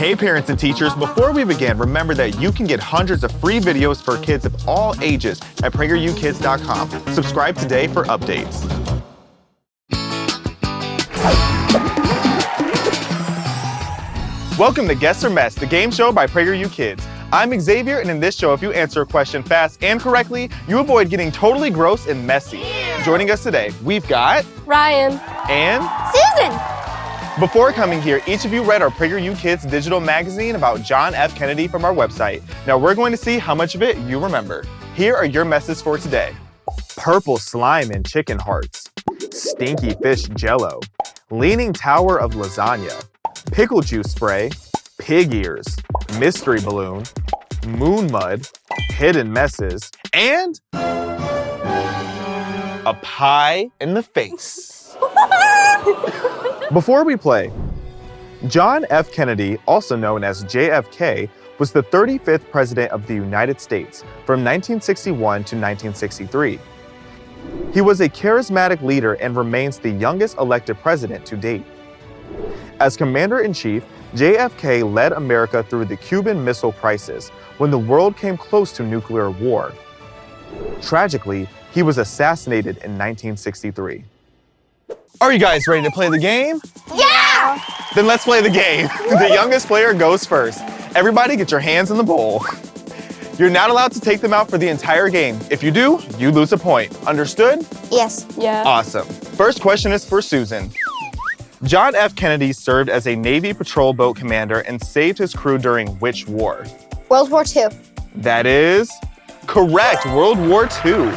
Hey parents and teachers, before we begin, remember that you can get hundreds of free videos for kids of all ages at PragerUKids.com. Subscribe today for updates. Welcome to Guess or Mess, the game show by PragerU Kids. I'm Xavier, and in this show, if you answer a question fast and correctly, you avoid getting totally gross and messy. Joining us today, we've got Ryan and Susan. Before coming here, each of you read our PragerU Kids digital magazine about John F. Kennedy from our website. Now we're going to see how much of it you remember. Here are your messes for today. Purple slime and chicken hearts. Stinky fish jello. Leaning tower of lasagna. Pickle juice spray. Pig ears. Mystery balloon. Moon mud. Hidden messes. And a pie in the face. Before we play, John F. Kennedy, also known as JFK, was the 35th President of the United States from 1961 to 1963. He was a charismatic leader and remains the youngest elected president to date. As Commander-in-Chief, JFK led America through the Cuban Missile Crisis when the world came close to nuclear war. Tragically, he was assassinated in 1963. Are you guys ready to play the game? Yeah! Then let's play the game. The youngest player goes first. Everybody get your hands in the bowl. You're not allowed to take them out for the entire game. If you do, you lose a point. Understood? Yes. Yeah. Awesome. First question is for Susan. John F. Kennedy served as a Navy patrol boat commander and saved his crew during which war? World War II. That is correct, World War II.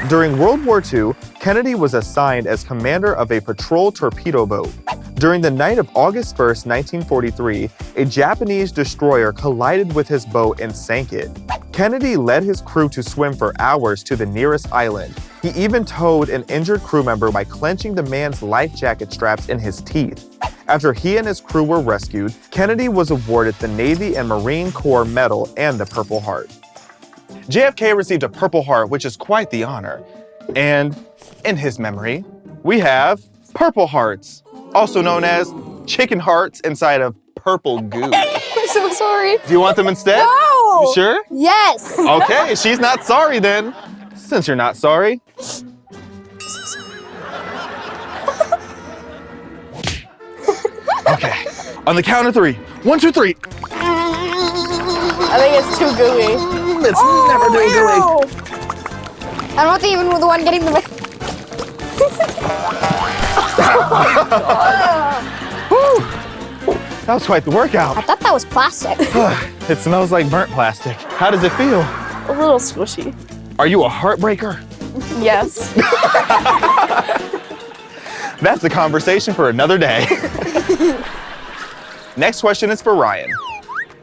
During World War II, Kennedy was assigned as commander of a patrol torpedo boat. During the night of August 1st, 1943, a Japanese destroyer collided with his boat and sank it. Kennedy led his crew to swim for hours to the nearest island. He even towed an injured crew member by clenching the man's life jacket straps in his teeth. After he and his crew were rescued, Kennedy was awarded the Navy and Marine Corps Medal and the Purple Heart. JFK received a Purple Heart, which is quite the honor. And in his memory, we have Purple Hearts, also known as chicken hearts inside of purple goo. I'm so sorry. Do you want them instead? No! You sure? Yes. Okay, she's not sorry then. Since you're not sorry. Okay, on the count of 3. 1, 2, 3. I think it's too gooey. It's never too gooey. I don't think even the one getting the... That was quite the workout. I thought that was plastic. It smells like burnt plastic. How does it feel? A little squishy. Are you a heartbreaker? Yes. That's a conversation for another day. Next question is for Ryan.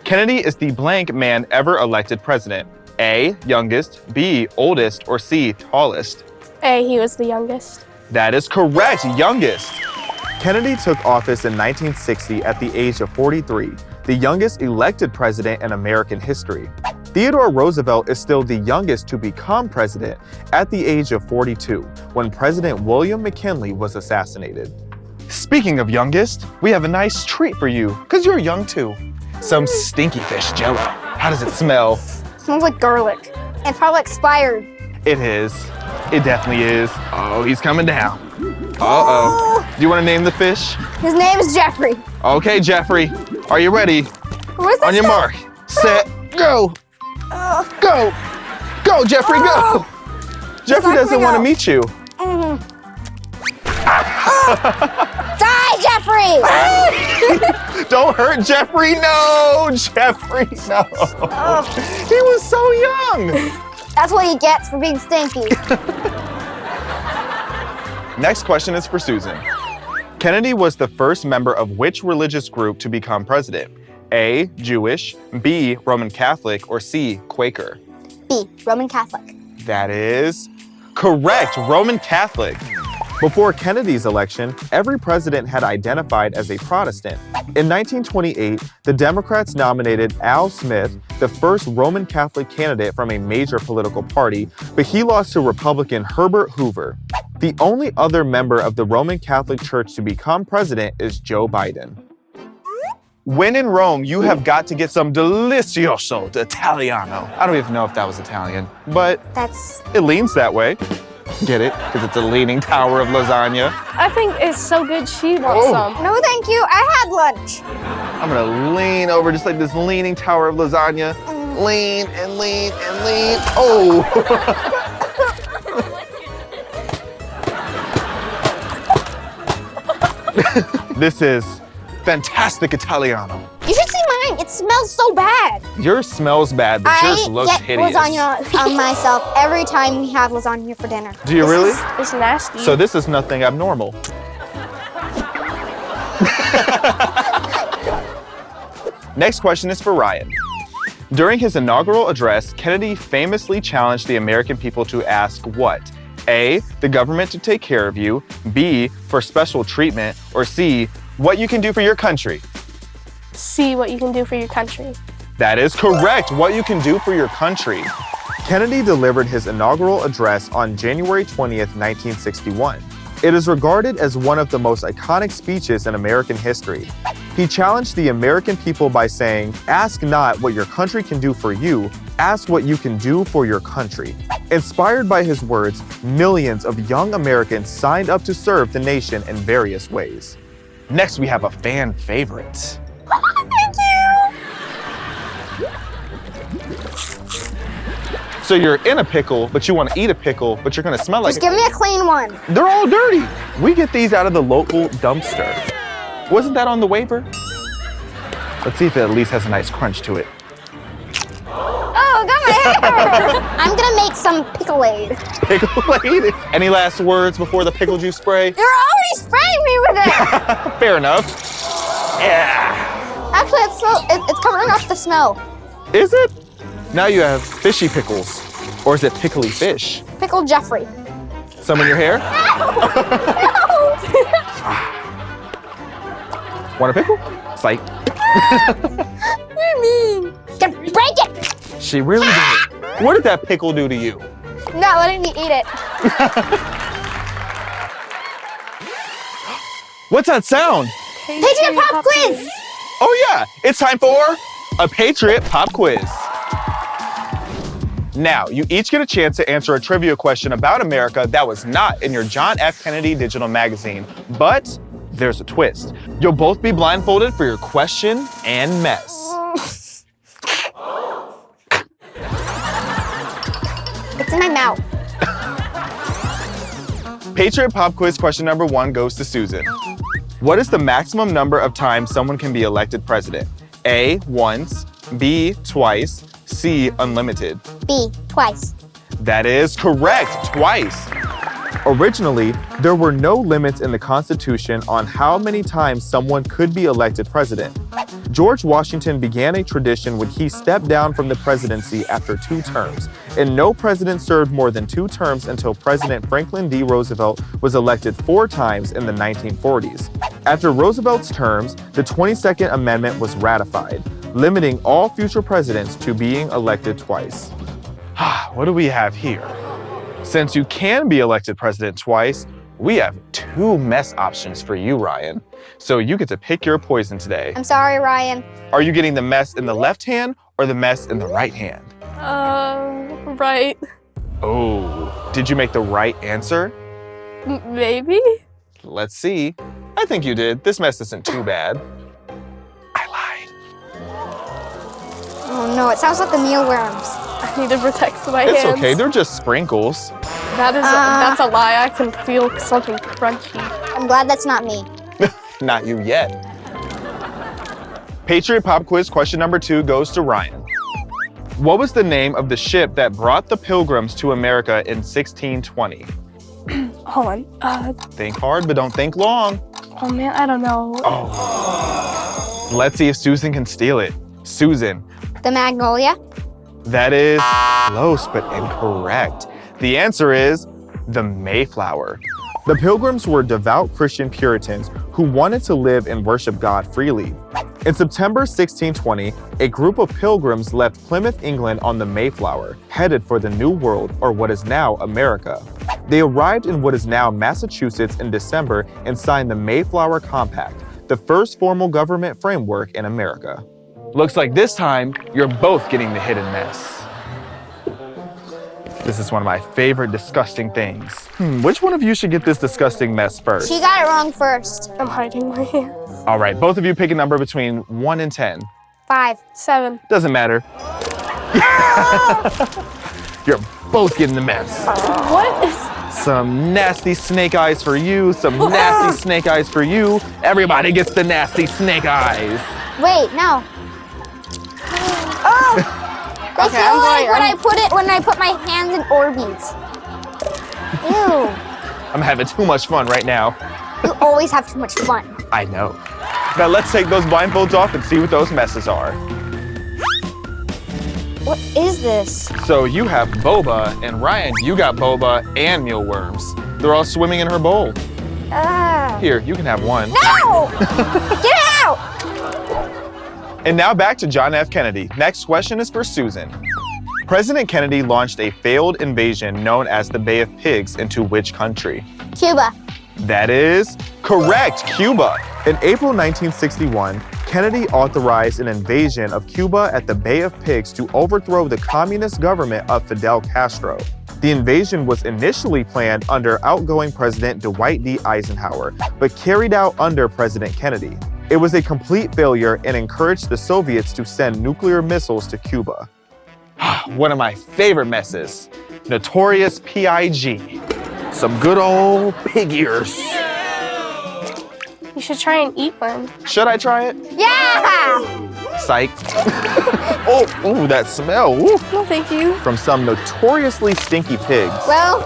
Kennedy is the blank man ever elected president. A, youngest, B, oldest, or C, tallest? A, he was the youngest. That is correct, youngest. Kennedy took office in 1960 at the age of 43, the youngest elected president in American history. Theodore Roosevelt is still the youngest to become president at the age of 42, when President William McKinley was assassinated. Speaking of youngest, we have a nice treat for you, because you're young too. Some stinky fish jello. How does it smell? Smells like garlic. And probably expired. It is. It definitely is. Oh, he's coming down. Uh-oh. Do you want to name the fish? His name is Jeffrey. Okay, Jeffrey. Are you ready? Where's On your mark, set, go. Go. Go, Jeffrey, go. Jeffrey doesn't want to meet you. Die, Jeffrey! Don't hurt Jeffrey. No, Jeffrey, no. He was so young. That's what he gets for being stinky. Next question is for Susan. Kennedy was the first member of which religious group to become president? A, Jewish, B, Roman Catholic, or C, Quaker? B, Roman Catholic. That is correct, Roman Catholic. Before Kennedy's election, every president had identified as a Protestant. In 1928, the Democrats nominated Al Smith, the first Roman Catholic candidate from a major political party, but he lost to Republican Herbert Hoover. The only other member of the Roman Catholic Church to become president is Joe Biden. When in Rome, you have got to get some delicioso d'Italiano. I don't even know if that was Italian, but it leans that way. Get it? Because it's a leaning tower of lasagna. I think it's so good she wants some. No, thank you. I had lunch. I'm gonna lean over just like this leaning tower of lasagna. Lean and lean and lean. Oh! This is fantastic Italiano. You should see mine. It smells so bad. Yours smells bad, but yours looks hideous. I get lasagna on myself every time we have lasagna for dinner. Do you really? It's nasty. So this is nothing abnormal. Next question is for Ryan. During his inaugural address, Kennedy famously challenged the American people to ask what? A, the government to take care of you, B, for special treatment, or C, what you can do for your country. See what you can do for your country. That is correct, what you can do for your country. Kennedy delivered his inaugural address on January 20th, 1961. It is regarded as one of the most iconic speeches in American history. He challenged the American people by saying, "Ask not what your country can do for you, ask what you can do for your country." Inspired by his words, millions of young Americans signed up to serve the nation in various ways. Next, we have a fan favorite. Thank you. So you're in a pickle, but you want to eat a pickle, but you're going to smell like Just give me a clean one. They're all dirty. We get these out of the local dumpster. Wasn't that on the waiver? Let's see if it at least has a nice crunch to it. Oh, got my hair. I'm gonna make some pickleade. Pickleade? Any last words before the pickle juice spray? You're already spraying me with it. Fair enough. Yeah. Actually, it's covering up the smell. Is it? Now you have fishy pickles. Or is it pickly fish? Pickle Jeffrey. Some in your hair? Want a pickle? Psych. You're mean. Break it. She really did. What did that pickle do to you? Not letting me eat it. What's that sound? Patriot Pop Quiz. Oh yeah, it's time for a Patriot Pop Quiz. Now, you each get a chance to answer a trivia question about America that was not in your John F. Kennedy digital magazine, but there's a twist. You'll both be blindfolded for your question and mess. It's in my mouth. Patriot Pop Quiz question number 1 goes to Susan. What is the maximum number of times someone can be elected president? A, once, B, twice, C, unlimited. B, twice. That is correct, twice. Originally, there were no limits in the Constitution on how many times someone could be elected president. George Washington began a tradition when he stepped down from the presidency after 2 terms, and no president served more than 2 terms until President Franklin D. Roosevelt was elected 4 times in the 1940s. After Roosevelt's terms, the 22nd Amendment was ratified, limiting all future presidents to being elected twice. What do we have here? Since you can be elected president twice, we have 2 mess options for you, Ryan. So you get to pick your poison today. I'm sorry, Ryan. Are you getting the mess in the left hand or the mess in the right hand? Right. Oh, did you make the right answer? Maybe? Let's see. I think you did. This mess isn't too bad. I lied. Oh no, it sounds like the mealworms. I need to protect my hands. It's okay, they're just sprinkles. That's a lie. I can feel something crunchy. I'm glad that's not me. Not you yet. Patriot Pop Quiz question number 2 goes to Ryan. What was the name of the ship that brought the Pilgrims to America in 1620? Hold on. Think hard, but don't think long. Oh man, I don't know. Oh. Let's see if Susan can steal it. Susan. The Magnolia? That is close, but incorrect. The answer is the Mayflower. The Pilgrims were devout Christian Puritans who wanted to live and worship God freely. In September 1620, a group of pilgrims left Plymouth, England on the Mayflower, headed for the New World, or what is now America. They arrived in what is now Massachusetts in December and signed the Mayflower Compact. the first formal government framework in America. Looks like this time, you're both getting the hidden mess. This is one of my favorite disgusting things. Which one of you should get this disgusting mess first? She got it wrong first. I'm hiding my hands. All right, both of you pick a number between 1 and 10. 5. 7. Doesn't matter. You're both getting the mess. What is... Some nasty snake eyes for you, some nasty snake eyes for you. Everybody gets the nasty snake eyes. Wait, no. Oh! They Okay, feel I'm like going. when I put my hands in Orbeez. Ew. I'm having too much fun right now. You always have too much fun. I know. Now let's take those blindfolds off and see what those messes are. What is this? So you have boba, and Ryan, you got boba and mealworms. They're all swimming in her bowl. Here, you can have one. No! Get out! And now back to John F. Kennedy. Next question is for Susan. President Kennedy launched a failed invasion known as the Bay of Pigs into which country? Cuba. That is correct, Cuba. In April 1961, Kennedy authorized an invasion of Cuba at the Bay of Pigs to overthrow the communist government of Fidel Castro. The invasion was initially planned under outgoing President Dwight D. Eisenhower, but carried out under President Kennedy. It was a complete failure and encouraged the Soviets to send nuclear missiles to Cuba. One of my favorite messes, notorious PIG. Some good old pig ears. You should try and eat one. Should I try it? Yeah! Psych. Ooh, that smell. Ooh. No, thank you. From some notoriously stinky pigs. Well,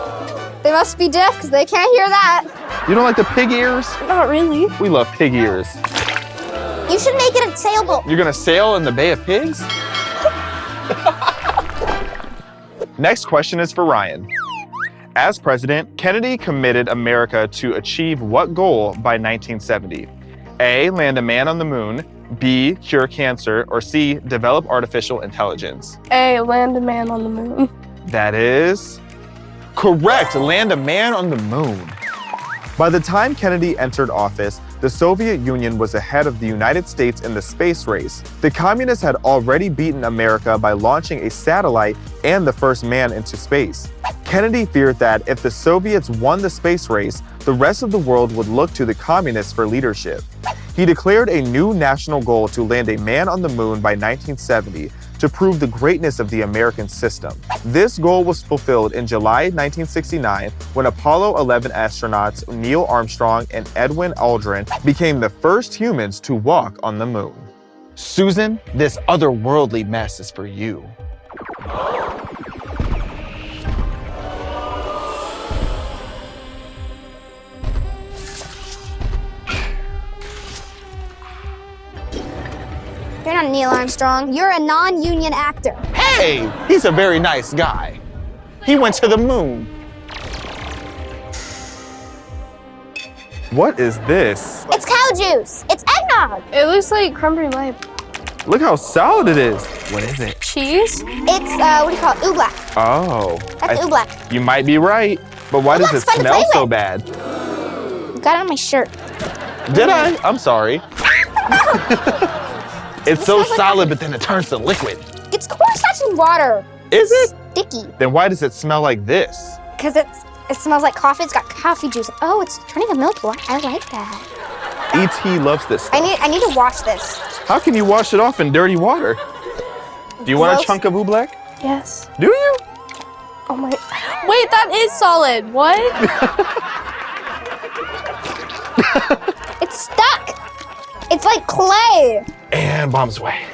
they must be deaf because they can't hear that. You don't like the pig ears? Not really. We love pig ears. You should make it a sailboat. You're gonna sail in the Bay of Pigs? Next question is for Ryan. As president, Kennedy committed America to achieve what goal by 1970? A, land a man on the moon, B, cure cancer, or C, develop artificial intelligence? A, land a man on the moon. That is correct, land a man on the moon. By the time Kennedy entered office, the Soviet Union was ahead of the United States in the space race. The communists had already beaten America by launching a satellite and the first man into space. Kennedy feared that if the Soviets won the space race, the rest of the world would look to the communists for leadership. He declared a new national goal to land a man on the moon by 1970 to prove the greatness of the American system. This goal was fulfilled in July 1969 when Apollo 11 astronauts Neil Armstrong and Edwin Aldrin became the first humans to walk on the moon. Susan, this otherworldly mess is for you. You're not Neil Armstrong. You're a non-union actor. Hey, he's a very nice guy. He went to the moon. What is this? It's cow juice. It's eggnog. It looks like creme brulee. Look how solid it is. What is it? Cheese? It's, what do you call it? Oobleck. Oh. That's oobleck. You might be right, but why does it Oobleck's fun to smell play so with. bad? You got it on my shirt. Did I? I'm sorry. It's so smells like solid, but then it turns to liquid. It's cornstarch and water. Is it? Sticky. Then why does it smell like this? Because it smells like coffee. It's got coffee juice. Oh, it's turning to milk. I like that. E.T. loves this stuff. I need to wash this. How can you wash it off in dirty water? Do you want a Gross. chunk of oobleck? Yes. Do you? Oh my. Wait, that is solid. What? It's stuck. It's like clay. And bombs away.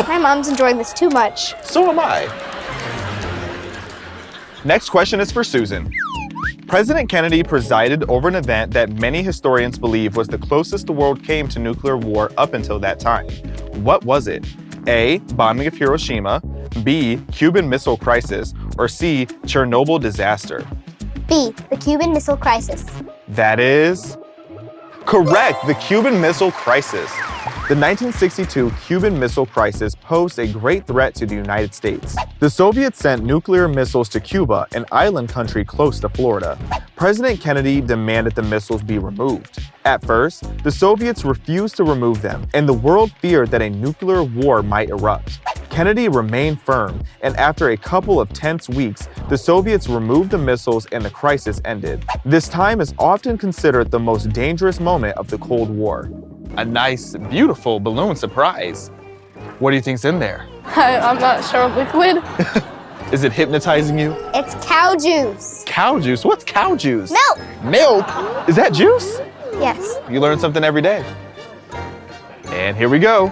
My mom's enjoying this too much. So am I. Next question is for Susan. President Kennedy presided over an event that many historians believe was the closest the world came to nuclear war up until that time. What was it? A, bombing of Hiroshima, B, Cuban Missile Crisis, or C, Chernobyl disaster? B, the Cuban Missile Crisis. That is correct, the Cuban Missile Crisis. The 1962 Cuban Missile Crisis posed a great threat to the United States. The Soviets sent nuclear missiles to Cuba, an island country close to Florida. President Kennedy demanded the missiles be removed. At first, the Soviets refused to remove them, and the world feared that a nuclear war might erupt. Kennedy remained firm, and after a couple of tense weeks, the Soviets removed the missiles and the crisis ended. This time is often considered the most dangerous moment of the Cold War. A nice, beautiful balloon surprise. What do you think's in there? I'm not sure. Liquid? Is it hypnotizing you? It's cow juice. Cow juice? What's cow juice? Milk. Milk? Is that juice? Yes. You learn something every day. And here we go.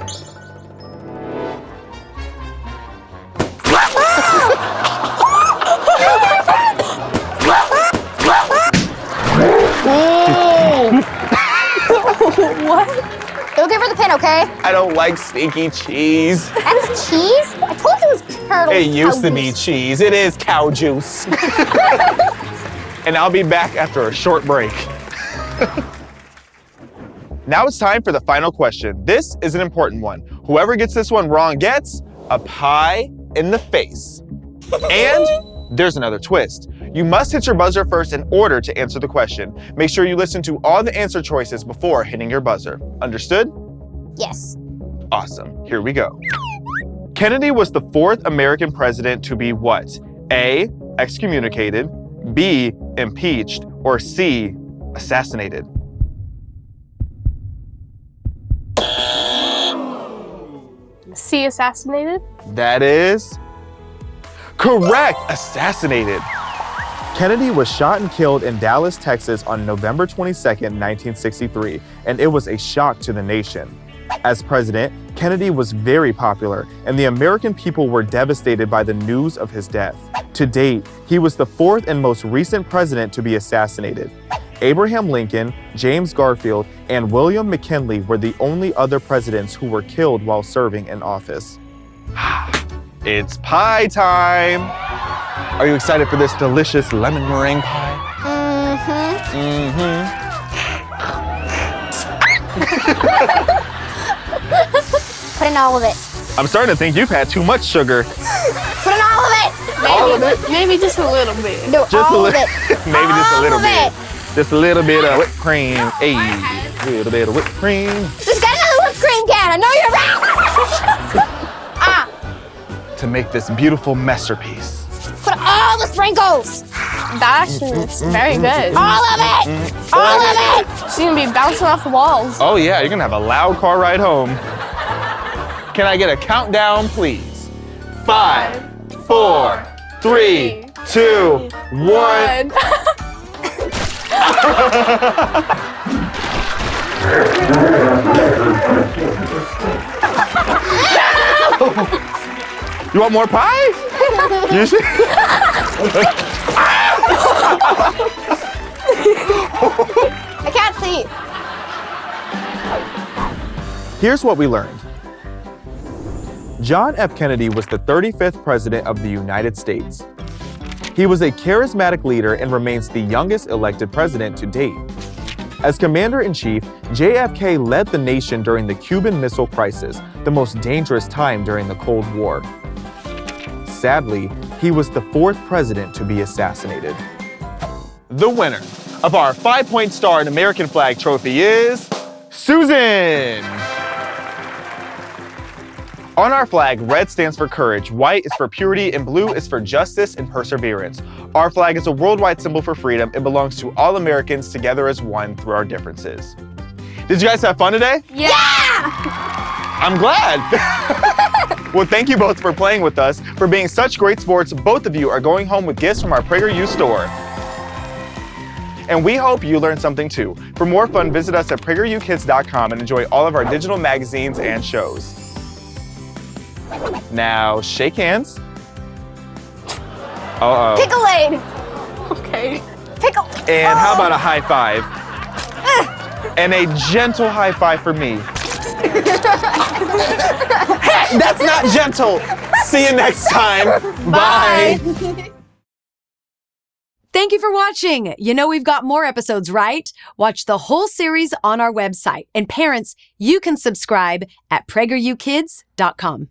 What? Go give her the pin, okay? I don't like stinky cheese. That's cheese? I told you it was curdled It used cow to be juice. cheese. It is cow juice. And I'll be back after a short break. Now it's time for the final question. This is an important one. Whoever gets this one wrong gets a pie in the face. And there's another twist. You must hit your buzzer first in order to answer the question. Make sure you listen to all the answer choices before hitting your buzzer. Understood? Yes. Awesome. Here we go. Kennedy was the fourth American president to be what? A, excommunicated, B, impeached, or C, assassinated? C, assassinated? That is correct. Assassinated. Kennedy was shot and killed in Dallas, Texas on November 22, 1963, and it was a shock to the nation. As president, Kennedy was very popular, and the American people were devastated by the news of his death. To date, he was the fourth and most recent president to be assassinated. Abraham Lincoln, James Garfield, and William McKinley were the only other presidents who were killed while serving in office. It's pie time. Are you excited for this delicious lemon meringue pie? Put in all of it. I'm starting to think you've had too much sugar. Put in all of it. All of it? Maybe just a little bit. No, Just a all of little. it. Maybe just a All little of bit. it. Just a little bit of whipped cream. Hey, a little bit of whipped cream. Just get another whipped cream can. I know you're right. To make this beautiful masterpiece. Put all the sprinkles. That actually looks very good. All of it. All of it. She's gonna be bouncing off the walls. Oh yeah, you're gonna have a loud car ride home. Can I get a countdown, please? 5, 4, 3, 2, 1. You want more pie? You should. I can't see. Here's what we learned. John F. Kennedy was the 35th president of the United States. He was a charismatic leader and remains the youngest elected president to date. As commander-in-chief, JFK led the nation during the Cuban Missile Crisis, the most dangerous time during the Cold War. Sadly, he was the fourth president to be assassinated. The winner of our 5-point star and American flag trophy is Susan. On our flag, red stands for courage, white is for purity, and blue is for justice and perseverance. Our flag is a worldwide symbol for freedom. It belongs to all Americans together as one through our differences. Did you guys have fun today? Yeah! I'm glad. Well, thank you both for playing with us. For being such great sports, both of you are going home with gifts from our PragerU store. And we hope you learned something too. For more fun, visit us at PragerUKids.com and enjoy all of our digital magazines and shows. Now, shake hands. Uh-oh. Pickle-aid. Okay. Pickle. And how about a high five? And a gentle high five for me. Hey, that's not gentle. See you next time. Bye. Thank you for watching. You know we've got more episodes, right? Watch the whole series on our website. And parents, you can subscribe at PragerUKids.com.